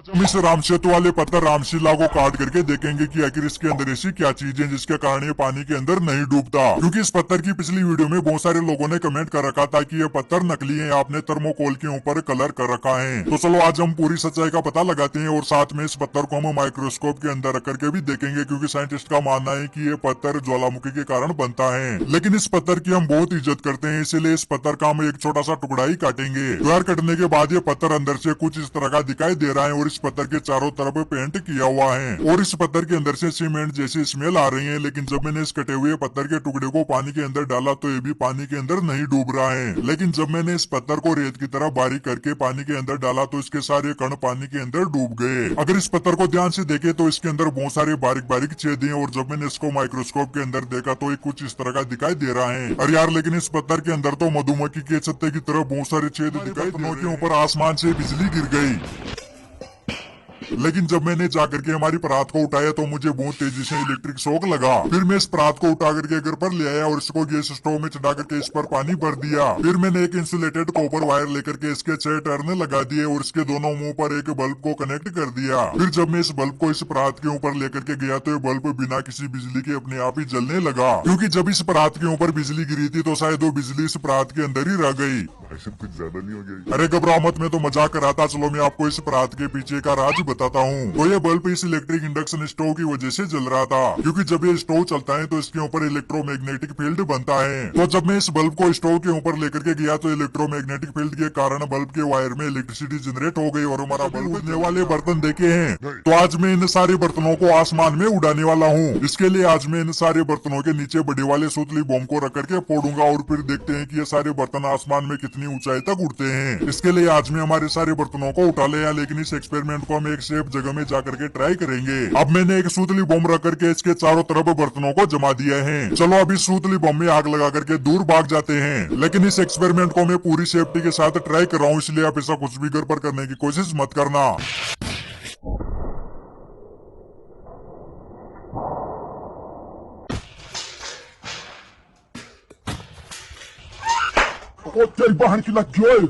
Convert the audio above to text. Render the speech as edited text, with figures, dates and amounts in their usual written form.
हम इस राम सेतु वाले पत्थर रामशिला को काट करके देखेंगे कि आखिर इसके अंदर ऐसी क्या चीज है जिसके कारण ये पानी के अंदर नहीं डूबता। क्योंकि इस पत्थर की पिछली वीडियो में बहुत सारे लोगों ने कमेंट कर रखा था कि ये पत्थर नकली है, आपने थर्मोकोल के ऊपर कलर कर रखा है। तो चलो आज हम पूरी सच्चाई का पता लगाते हैं और साथ में इस पत्थर को हम माइक्रोस्कोप के अंदर रख करके भी देखेंगे, क्योंकि साइंटिस्ट का मानना है कि ये पत्थर ज्वालामुखी के कारण बनता है। लेकिन इस पत्थर की हम बहुत इज्जत करते हैं, इसीलिए इस पत्थर का हम एक छोटा सा टुकड़ा ही काटेंगे। तैयार कटने के बाद ये पत्थर अंदर से कुछ इस तरह का दिखाई दे रहा है और इस पत्थर के चारों तरफ पेंट किया हुआ है और इस पत्थर के अंदर से सीमेंट जैसी स्मेल आ रही है। लेकिन जब मैंने इस कटे हुए पत्थर के टुकड़े को पानी के अंदर डाला तो ये भी पानी के अंदर नहीं डूब रहा है। लेकिन जब मैंने इस पत्थर को रेत की तरह बारीक करके पानी के अंदर डाला तो इसके सारे कण पानी के अंदर डूब गए। अगर इस पत्थर को ध्यान से देखे तो इसके अंदर बहुत सारे बारीक बारीक छेद हैं और जब मैंने इसको माइक्रोस्कोप के अंदर देखा तो ये कुछ इस तरह का दिखाई दे रहा है। अरे यार, लेकिन इस पत्थर के अंदर तो मधुमक्खी के छत्ते की तरह बहुत सारे छेद दिखाई दे रहे हैं। ऊपर आसमान से बिजली गिर गई। लेकिन जब मैंने जाकर के हमारी परात को उठाया तो मुझे बहुत तेजी से इलेक्ट्रिक शॉक लगा। फिर मैं इस परात को उठा करके घर पर ले आया और इसको गैस स्टोव में चढ़ा करके इस पर पानी भर दिया। फिर मैंने एक इंसुलेटेड कॉपर वायर लेकर के इसके 6 टर्न लगा दिए और इसके दोनों मुंह पर एक बल्ब को कनेक्ट कर दिया। फिर जब मैं इस बल्ब को इस परात के ऊपर लेकर के गया तो ये बल्ब बिना किसी बिजली के अपने आप ही जलने लगा, क्योंकि जब इस परात के ऊपर बिजली गिरी थी तो शायद वो बिजली इस परात के अंदर ही रह गई। कुछ ज्यादा नहीं हो गया? अरे घबराओ मत, मैं तो मजाक कर रहा था। चलो मैं आपको इस परात के पीछे का राज बताता हूँ। तो ये बल्ब इस इलेक्ट्रिक इंडक्शन स्टोव की वजह से जल रहा था, क्योंकि जब ये स्टोव चलता है तो इसके ऊपर इलेक्ट्रोमैग्नेटिक फील्ड बनता है। तो जब मैं इस बल्ब को स्टोव के ऊपर लेकर के गया तो इलेक्ट्रोमैग्नेटिक फील्ड के कारण बल्ब के वायर में इलेक्ट्रिसिटी जनरेट हो गई और हमारा बल्ब उड़ने वाले बर्तन देखे हैं। तो आज मैं इन सारे बर्तनों को आसमान में उड़ाने वाला हूँ। इसके लिए आज मैं इन सारे बर्तनों के नीचे बड़े वाले सूतली बम को रख करके फोड़ूंगा और फिर देखते हैं कि ये सारे बर्तन आसमान में कितनी ऊंचाई तक उड़ते हैं। इसके लिए आज मैं हमारे सारे बर्तनों को उठा लिया, लेकिन इस एक्सपेरिमेंट को हम एक सेफ जगह में जाकर के ट्राई करेंगे। अब मैंने एक सूतली बम रख करके इसके चारों तरफ बर्तनों को जमा दिया है। चलो अभी सूतली बम में आग लगा करके दूर भाग जाते हैं। लेकिन इस एक्सपेरिमेंट को मैं पूरी सेफ्टी के साथ ट्राई कर रहा हूँ, इसलिए आप ऐसा कुछ भी घर पर करने की कोशिश मत करना। Hotel bahan sila Joel.